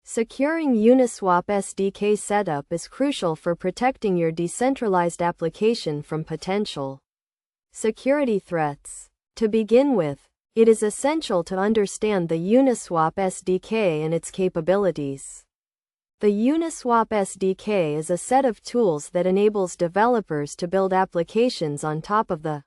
Securing Uniswap SDK setup is crucial for protecting your decentralized application from potential security threats. To begin with, it is essential to understand the Uniswap SDK and its capabilities. The Uniswap SDK is a set of tools that enables developers to build applications on top of the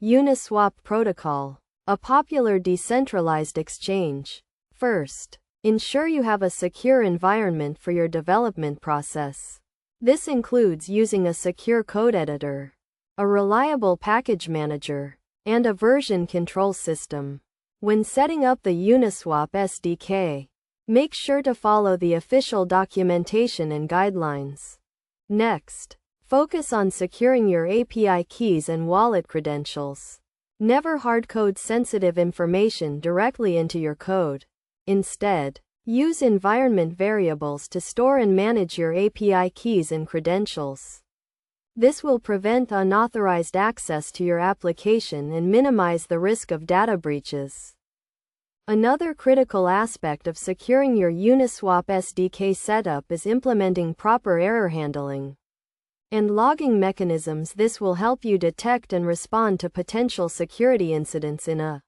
Uniswap protocol, a popular decentralized exchange. First, ensure you have a secure environment for your development process. This includes using a secure code editor, a reliable package manager, and a version control system. When setting up the Uniswap SDK, make sure to follow the official documentation and guidelines. Next, focus on securing your API keys and wallet credentials. Never hardcode sensitive information directly into your code. Instead, use environment variables to store and manage your API keys and credentials. This will prevent unauthorized access to your application and minimize the risk of data breaches. Another critical aspect of securing your Uniswap SDK setup is implementing proper error handling and logging mechanisms. This will help you detect and respond to potential security incidents in a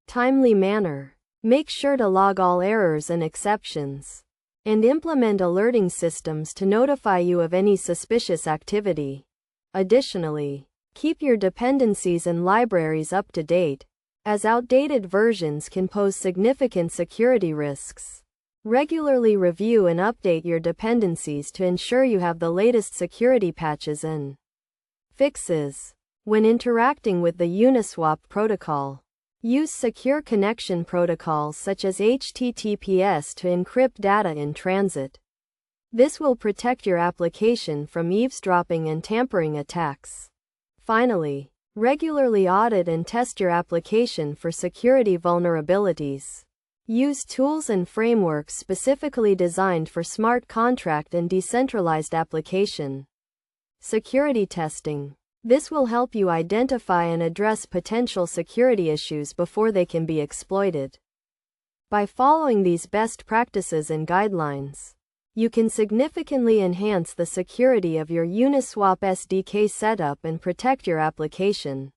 timely manner. Make sure to log all errors and exceptions, and implement alerting systems to notify you of any suspicious activity. Additionally, keep your dependencies and libraries up to date, as outdated versions can pose significant security risks. Regularly review and update your dependencies to ensure you have the latest security patches and fixes. When interacting with the Uniswap protocol, use secure connection protocols such as HTTPS to encrypt data in transit. This will protect your application from eavesdropping and tampering attacks. Finally, regularly audit and test your application for security vulnerabilities. Use tools and frameworks specifically designed for smart contract and decentralized application security testing. This will help you identify and address potential security issues before they can be exploited. By following these best practices and guidelines, you can significantly enhance the security of your Uniswap SDK setup and protect your application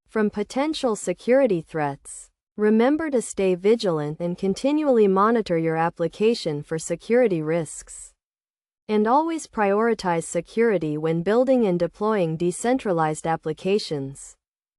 from potential security threats. Remember to stay vigilant and continually monitor your application for security risks. And always prioritize security when building and deploying decentralized applications.